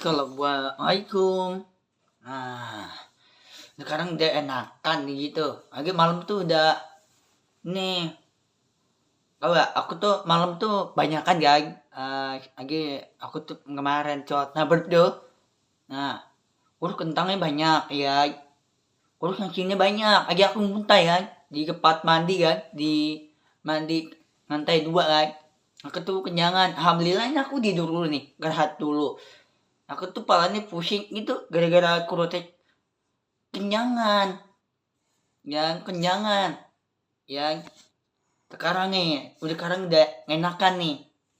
Assalamualaikum. Nah, sekarang udah enakan nih gitu. Lagi malam tuh udah nih. Tahu gak, aku tuh malam tuh banyak kan guys. Lagi aku tuh kemarin cot. Nah berdua. Nah, urus kentangnya banyak ya. Urus nasinya banyak. Lagi aku muntah kan di tempat mandi kan, di mandi lantai 2 kan. Aku tuh kenyangan. Alhamdulillah ini aku tidur dulu nih, rehat dulu. Aku tuh palanya pusing gitu gara-gara aku rotek kenyangan. Yang kenyangan. Yang sekarang nih, udah enakan nih.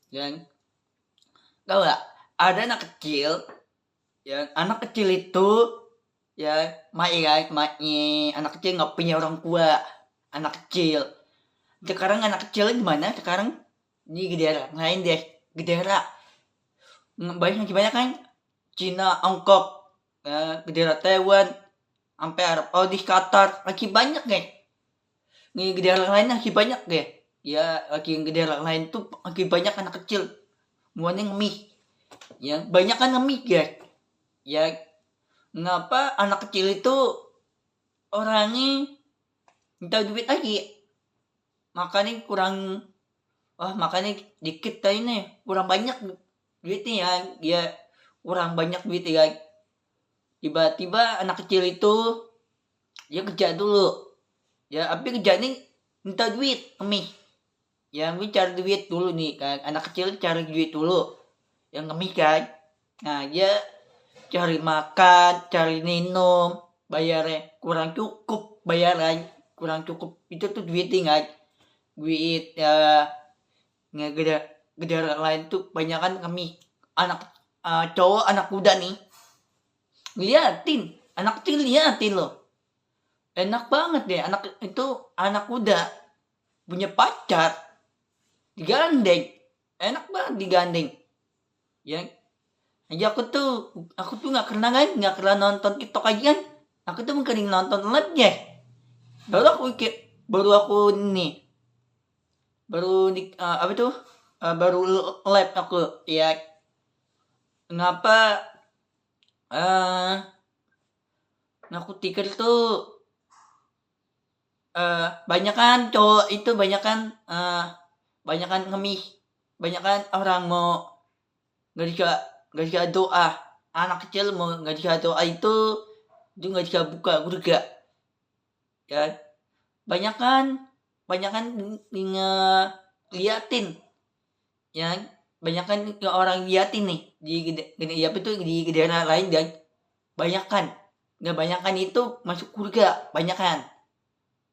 Yang tahu gak? Ada anak kecil, yang anak kecil itu ya anak kecil nggak punya orang tua, anak kecil. Sekarang anak kecil gimana? Sekarang ini gedera lain deh, gedera. Banyak gimana kan? Cina, Hongkong, gedera Taiwan, sampai Arab Saudi, Qatar, lagi banyak deh. Nih gedera lain lagi banyak deh. Ya, lagi gedera lain tuh lagi banyak anak kecil. Semuanya ngemis. Ya, banyak kan ngemis ya. Ya, ngapa anak kecil itu orangnya minta duit lagi? Makanya makanya dikit tadi nih, kurang banyak duitnya ya. Dia kurang banyak duit ya. Tiba-tiba anak kecil itu dia kerja dulu. Ya, tapi kerja nih minta duit, ngemis. Yang gue cari duit dulu nih kan, anak kecil cari duit dulu, yang ngemis kan. Nah dia cari makan, cari minum, bayarnya kurang cukup, bayaran kurang cukup, itu tuh duitnya kan. Duit ya negara lain tuh banyak kan ngemis. Anak cowok, anak muda nih, liatin anak kecil, liatin loh, enak banget deh anak itu, anak muda punya pacar digandeng, enak banget digandeng ya. Aja aku tuh nggak pernah nonton TikTok aja kan. Aku tuh mungkin nonton live ya. Baru aku nih baru di apa tuh baru live aku ya. Kenapa aku tikir tuh banyak kan cowok itu, banyak kan ngemis, banyak kan orang mau nggak dikasih doa. Anak kecil mau nggak dikasih doa itu nggak dikasih buka surga ya. Banyak kan liatin ya. Banyak kan orang liatin nih di apa itu di daerah lain dan banyak kan itu masuk surga. Banyak kan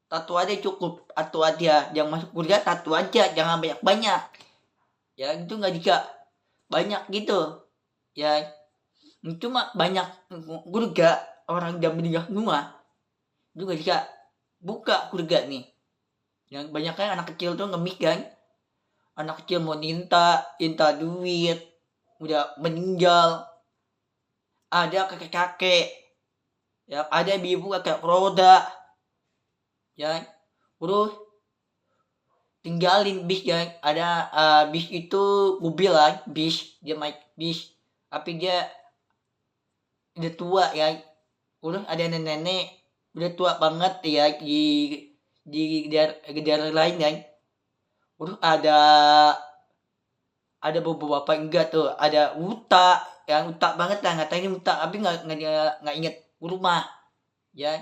tato aja cukup, tato aja yang masuk surga, tato aja, jangan banyak ya. Itu nggak dika banyak gitu ya. Cuma banyak surga orang jam meninggal semua juga bisa buka surga nih. Yang banyak kan anak kecil tuh ngemis kan, anak kecil mau minta duit, udah meninggal. Ada kakek-kakek ya, ada ibu kakek roda ya, terus tinggalin bis ya. Ada bis itu mobil lah, bis dia naik bis tapi dia udah tua ya. Terus ada nenek udah tua banget ya di daerah lain kan. Terus ada beberapa enggak tuh, ada uta yang uta banget lah, ngatain uta tapi nggak inget rumah ya.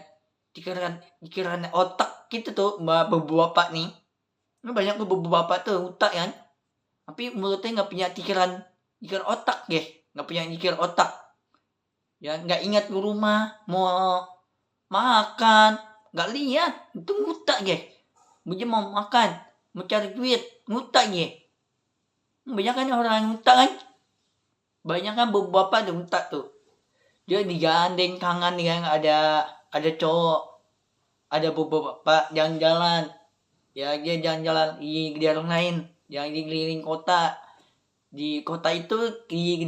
Pikiran otak gitu tuh beberapa nih. Banyak tuh beberapa tuh uta kan, tapi mulutnya nggak punya pikiran otak ya, nggak punya pikir otak ya. Nggak ingat ke rumah, mau makan nggak lihat, itu ngutak ya. Dia mau makan, mau cari duit, ngutak ya. Banyak kan orang yang ngutak kan, banyak kan beberapa ada ngutak tuh. Dia digandeng tangan yang ada cowok, ada beberapa jalan-jalan ya. Dia jalan-jalan di daerah lain yang di keliling kota. Di kota itu di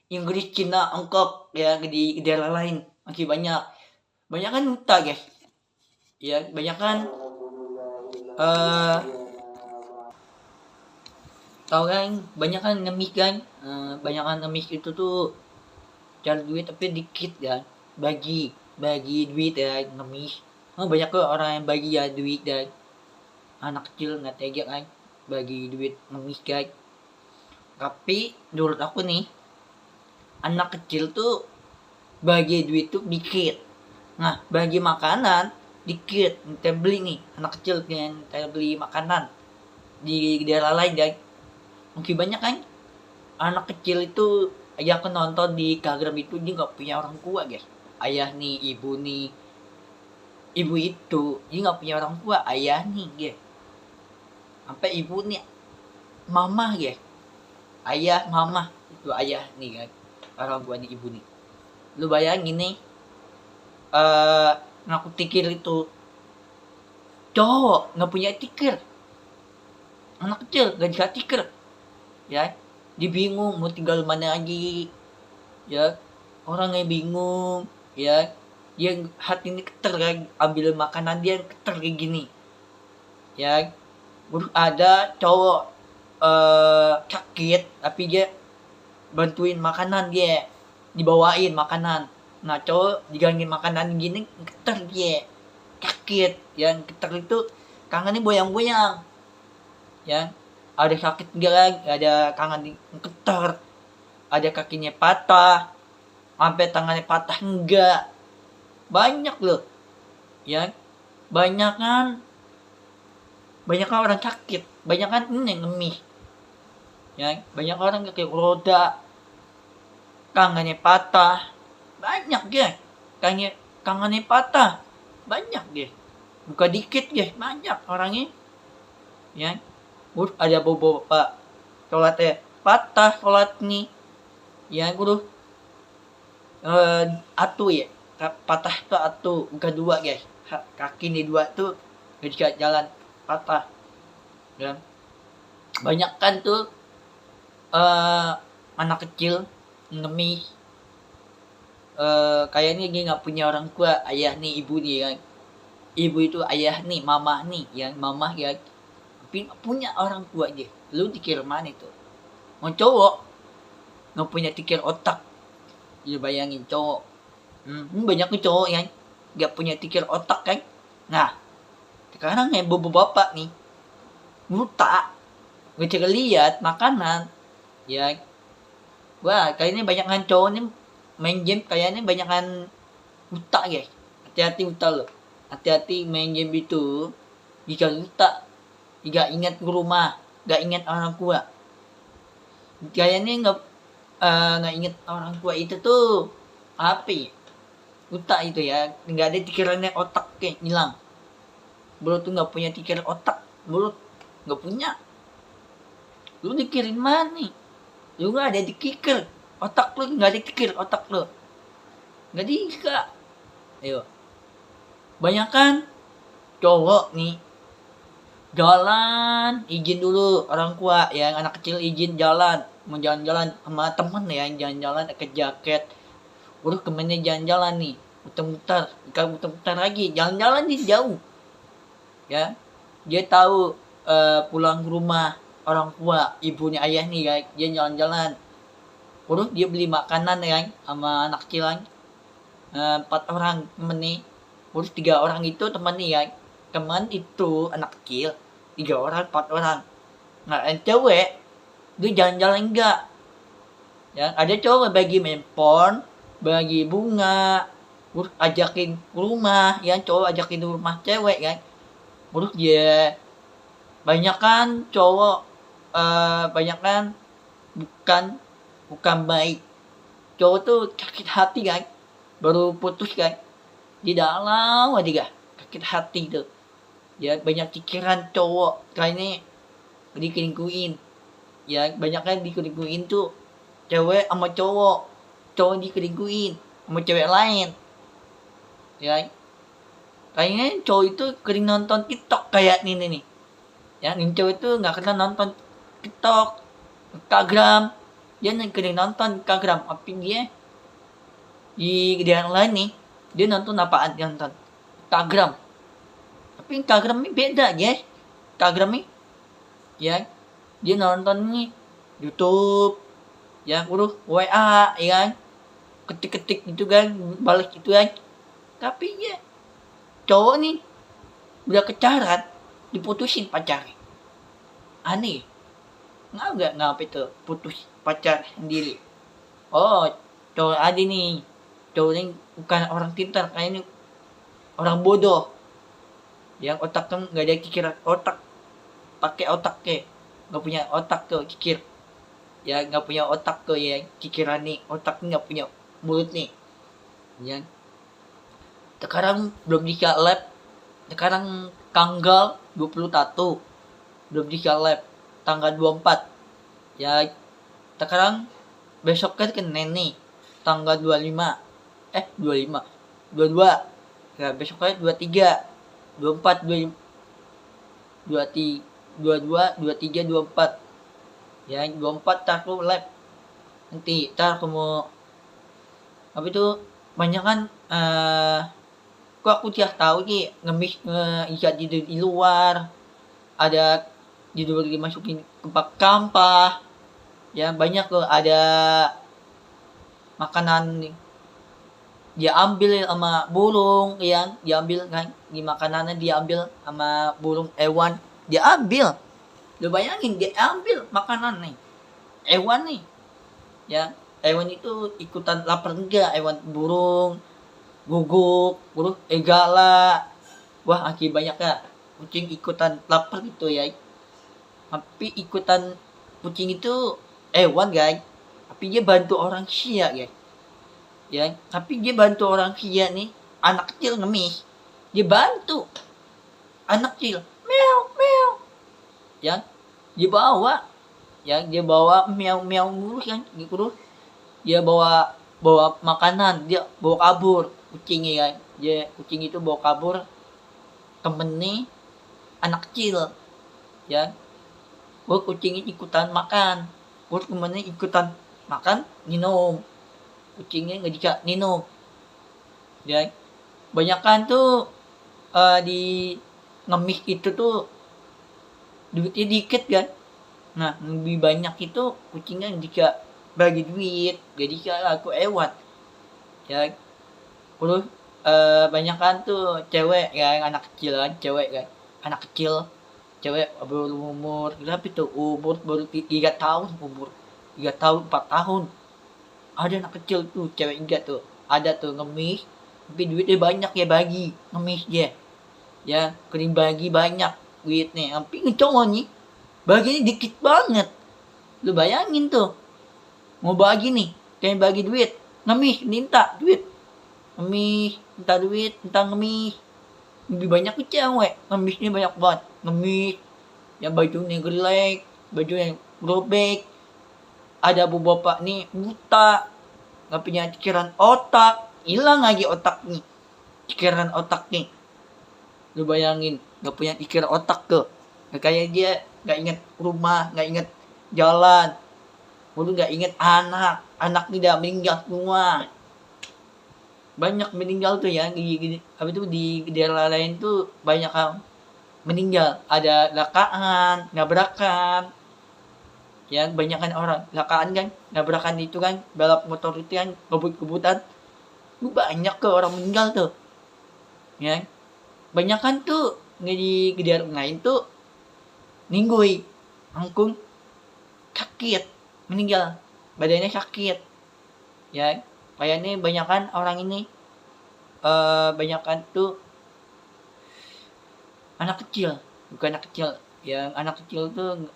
Inggris, Cina, Hongkong ya, di daerah lain masih banyak kan ngutak guys ya. Banyak kan tau kan, banyak kan ngemis kan. Banyak kan ngemis itu tuh cari duit tapi dikit kan, bagi duit ya, ngemis. Banyak kok orang yang bagi ya duit dan anak kecil nggak tega kan bagi duit ngemis guys. Tapi menurut aku nih, anak kecil tuh bagi duit tuh dikit. Nah, bagi makanan dikit. Kita beli nih, anak kecil yang kita beli makanan di daerah lain guys. Mungkin banyak kan anak kecil itu, ya aku nonton di Instagram itu, dia nggak punya orang tua guys. Ayah nih, ibu itu dia nggak punya orang tua, ayah nih guys. Sampai ibu nih, mama guys. Ayah, mama itu ayah nih kan, orang tua nih ibu nih. Lu bayangin nih, ngaku tikir itu cowok nggak punya tikir, anak kecil gak dikasih tikir ya, dia bingung mau tinggal mana lagi ya, orang yang bingung ya, dia hati ini keter kan, ambil makanan dia keter kayak gini ya. Ada cowok sakit tapi dia bantuin makanan, dia dibawain makanan. Nah cowok digangin makanan gini keter, dia sakit yang keter itu kangennya boyang-boyang ya. Ada sakit enggak, ada kangen keter, ada kakinya patah sampai tangannya patah enggak, banyak loh ya. Banyak kan orang sakit, banyak kan ini ngemis ya, banyak orang kaki roda kangennya patah, banyak ya, kangennya patah banyak ya, bukan dikit ya, banyak orangnya ya. Ada beberapa sholatnya patah, sholat nih ya guru, atu ya, patah tuh atu bukan dua guys, kaki nih dua tuh gak jalan, patah ya. Banyak kan tuh anak kecil ngemis, kayaknya dia nggak punya orang tua, ayah nih, ibu nih kan, ibu itu ayah nih, mama nih ya, mama ya, tapi nggak punya orang tua aja. Lu dikir mana itu? Mau cowok nggak punya pikir otak, ya bayangin cowok, banyak nih cowok yang nggak punya pikir otak kan. Nah sekarang ya bapak nih buta, gak cek lihat makanan ya. Wah kayaknya banyak kan cowok nih main game, kayaknya banyak kan buta guys. Hati-hati buta loh, hati-hati main game itu. Jika buta, jika ingat ke rumah, gak ingat orang tua, kayaknya nggak ingat orang tua itu tuh apa ya, buta itu ya, nggak ada pikirannya, otak kayak hilang. Mulut tuh nggak punya pikiran, otak mulut nggak punya. Lu dikirin mana nih? Lu nggak ada dikikir otak, lu nggak ada pikir otak lu, nggak bisa. Ayo, banyak kan cowok nih jalan izin dulu orang tua ya, anak kecil izin jalan, mau jalan-jalan sama temen ya, jalan-jalan ke jaket, udah kemana jalan-jalan nih, muter-muter lagi, jalan-jalan nih jauh ya. Dia tahu pulang ke rumah orang tua, ibunya, ayah nih guys, dia jalan-jalan, udah dia beli makanan ya sama anak kecil kan, 4 orang temen nih, udah 3 orang itu temen nih ya, teman itu anak kecil 3 orang 4 orang. Nah yang cewek dia jalan-jalan enggak ya, ada cowok bagi handphone, bagi bunga, ajakin ke rumah ya, cowok ajakin ke rumah cewek kan. Terus dia banyak kan cowok, banyak kan bukan baik, cowok tuh sakit hati kan, baru putus kan, di dalam aja sakit hati tuh ya. Banyak pikiran cowok kayaknya dikelingkuin ya, banyak kan dikelingkuin tuh cewek sama cowok dikelingkuin sama cewek lain ya. Kayaknya cowok itu kering nonton TikTok kayak ini nih ya, ini cowok itu nggak kena nonton TikTok, Instagram, dia kering nonton Instagram, tapi dia di daerah lain nih dia nonton apaan, dia nonton Instagram. Tapi Instagram ini beda ya, Instagram ini ya, dia nonton nih YouTube ya, udah WA ya kan, ketik-ketik gitu kan, balik gitu kan. Tapi ya cowok nih udah kecarat diputusin pacarnya. Aneh. Nggak ngapa itu putus pacar sendiri. Oh, cowok ada nih. Cowok ini bukan orang pintar, kayaknya orang bodoh. Yang otak kan nggak ada pikiran otak, pakai otak ke, nggak punya otak tuh kikir. Ya nggak punya otak tuh ya pikiran nih, otak nggak punya mulut nih. Ya. Sekarang belum bisa lab. Sekarang tanggal 21 belum bisa lab. Tanggal 24. Ya sekarang besok kan nih tanggal 25. 25. 22. Ya besoknya 23. 24, 23, 22, 23, 24. Ya 24 tar aku lab. Nanti tar aku mau apa itu banyak kan kok aku tiap tahu nih ngemis ikat di luar, ada di luar dimasukin ke bak sampah. Ya banyak loh, ada makanan dia ambil sama burung, yang diambil kan di makanannya, diambil sama burung hewan, dia ambil. Lu bayangin dia ambil makanan nih hewan nih, ya hewan itu ikutan lapar enggak, hewan burung guguk burung gala, wah akibat banyak ya kucing ikutan lapar gitu ya. Tapi ikutan kucing itu hewan guys, tapi dia bantu orang sia guys. Ya tapi dia bantu orang kaya nih, anak kecil ngemis dia bantu anak kecil meow meow, ya dia bawa, ya dia bawa meow meow dulu kan gitu, dia bawa bawa makanan, dia bawa kabur kucingnya ya, dia kucing itu bawa kabur temen nih anak kecil ya. Kucingnya ikutan makan, temennya ikutan makan minum, kucingnya nggak bisa minum. Ya banyakan tuh di ngemis itu tuh duitnya dikit kan. Nah lebih banyak itu kucingnya jika bagi duit, jadi aku ewat ya. Terus banyakan tuh cewek ya, anak kecil kan, cewek kan, anak kecil cewek berumur berapa itu, umur baru 3 tahun, umur 3 tahun 4 tahun. Ada anak kecil tuh cewek enggak tuh, ada tuh ngemis tapi duitnya banyak ya, bagi ngemis dia ya, kering bagi banyak duitnya. Tapi cowok nih baginya dikit banget. Lu bayangin tuh mau bagi nih, kayak bagi duit, ngemis minta duit, ngemis minta duit, minta ngemis. Lebih banyak ke cewek, ngemisnya banyak banget, ngemis ya, bajunya gelek, bajunya robek. Ada bapak nih buta, nggak punya pikiran otak, hilang lagi otak nih, pikiran otak nih. Lu bayangin nggak punya pikiran otak tuh, kayak dia nggak inget rumah, nggak inget jalan, udah nggak inget anak tidak meninggal semua. Banyak meninggal tuh ya apa itu di daerah lain tuh banyak yang meninggal, ada lakaan nabrakan. Ya kebanyakan orang lakaan kan, nabrakan itu kan, balap motor itu kan, ngebut-ngebutan, lu banyak ke orang meninggal tuh ya. Banyakan tuh di daerah lain tuh ninggui angkung sakit, meninggal badannya sakit ya. Kayaknya banyakan orang ini banyakan tuh anak kecil, bukan anak kecil. Yang anak kecil tuh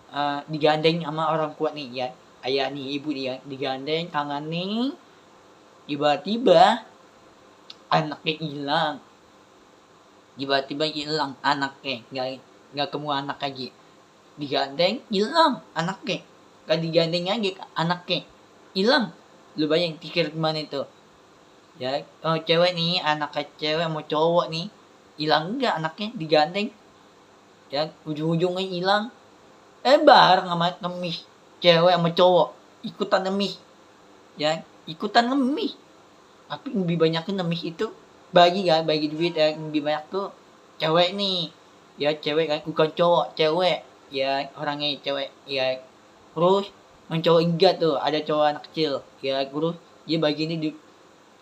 digandeng sama orang kuat nih ya, ayah nih, ibu dia digandeng tangan nih, tiba-tiba anaknya hilang, tiba-tiba hilang anaknya, nggak ketemu anak lagi, digandeng hilang anaknya, gak digandeng lagi anaknya hilang. Lu bayang pikir gimana itu ya. Cewek nih, anak cewek mau cowok nih, hilang enggak anaknya, digandeng ya, ujung-ujungnya hilang. Bareng sama ngemis, cewek sama cowok ikutan ngemis ya, ikutan ngemis. Tapi lebih banyak ngemis itu bagi ya, bagi duit ya, lebih banyak tuh cewek nih ya, cewek kan, bukan cowok, cewek ya, orangnya cewek ya. Terus yang cowok enggak tuh, ada cowok anak kecil ya, terus dia bagi ini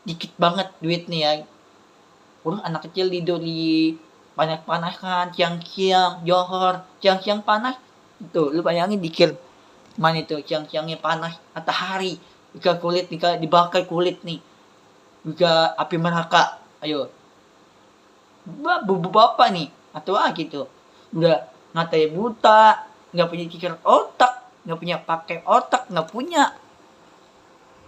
dikit banget duit nih ya. Urus anak kecil tidur di panas-panasan, siang-siang, johor, siang-siang panas. Tuh, lu bayangin dikir mana itu siang-siangnya panas, matahari, jika kulit, jika dibakar kulit nih, jika api neraka, ayo, bapak nih, atau gitu, udah ngatain buta, nggak punya pikiran otak, nggak punya pakai otak, nggak punya,